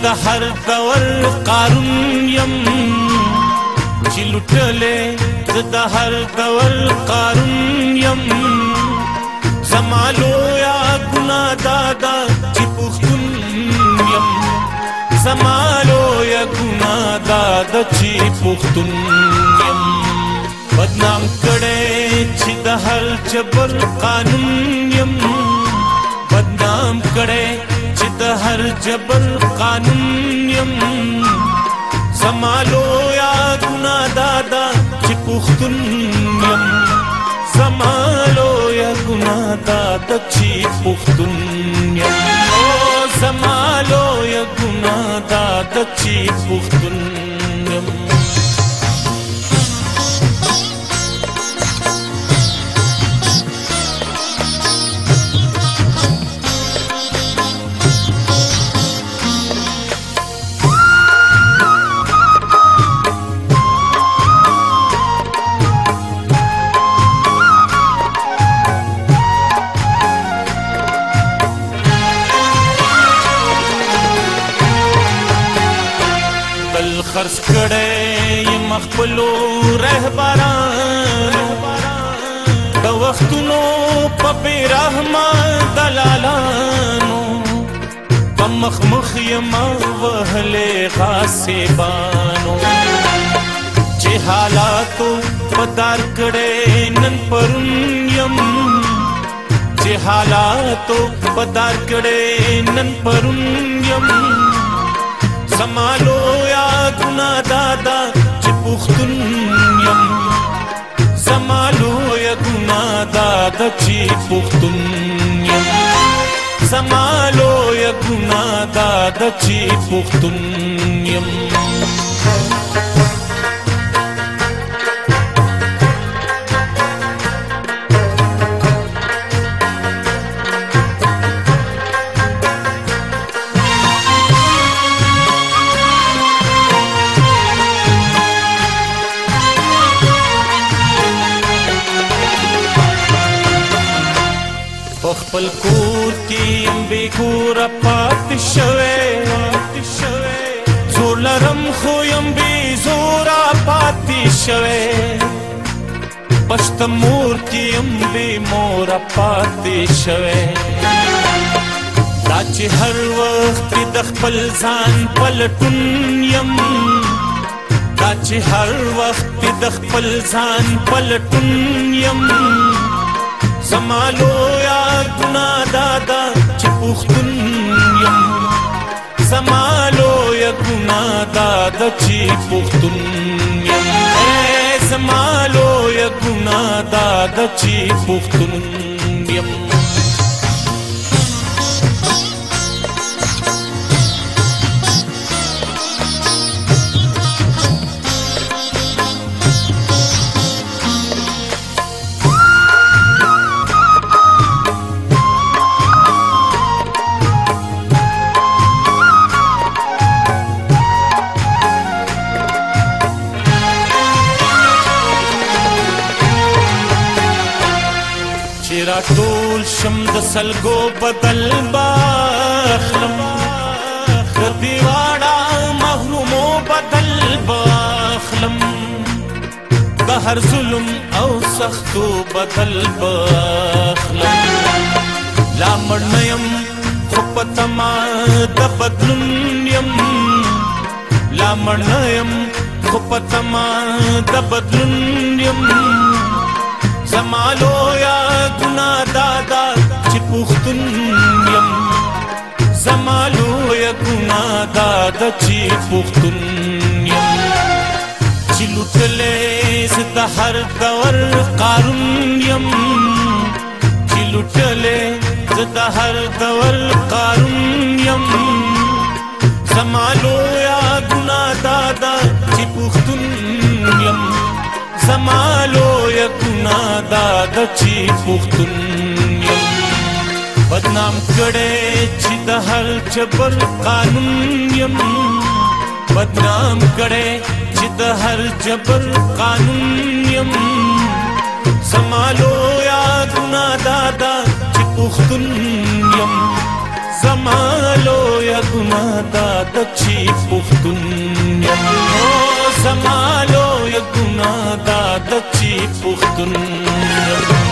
د هر دور قارون یم چې لوټلې زه د هر دور قارون یم زما لویه ګناه دا ده چې پښتون یم زما لویه ګناه دا ده چې پښتون یم بدنام کړی چې د هر جبر قانون یم بدنام کړی چې د هر جبر قانون یم زما لویه ګناه دا ده چې پښتون یم زما لویه ګناه دا ده چې پښتون یم زما لویه ګناه دا ده چې پښتون یم خرڅ کړی یم خپلو رهبرانو د وختونو په بې رحمه دلالانو په مخ مخ یم وهلې غاصبانو چې حالاتو په دار کړی نن پرون یم چې حالاتو په دار کړی نن پرون یم زما لویه ګناه دا ده چې پښتون یم زما لویه ګناه دا ده چې پښتون یم زما لویه ګناه دا ده چې پښتون یم خپل کور کې یم بې کوره پاتې شوی زور لرم خو یم بې زوره پاتې شوی په شته مور کې یم بې موره پاتې شوی دا چې هر وخت د خپل ځان پلټون یم دا چې هر وخت د خپل ځان پلټون یم زما لویه ګناه دا ده چې پښتون یم زما لویه ګناه دا ده چې پښتون یم زما لویه ګناه دا ده چې پښتون یم چې راټول شم د سلګو بدل باخلم د دې واړه محرومو بدل باخلم د هر ظلم او سختو بدل باخلم لا مړ نه یم خو په تما د بدلون یم لا مړ نه یم خو په تما د بدلون یم زما لویه ګناه دا ده چې پښتون یم زما لویه ګناه دا ده چې پښتون یم چې لوټلې زه د هر دور قارون یم چې لوټلې زه د هر دور قارون یم زما لویه ګناه دا ده چې پښتون یم زما لویه ګناه دا ده چې پښتون یم بدنام کړی چې د هر جبر قانون یم بدنام کړی چې د هر جبر قانون یم زما لویه ګناه دا ده چې پښتون یم زمالو یا ګناه دا چې پښتون یم زمالو یا ګناه دا چې پښتون یم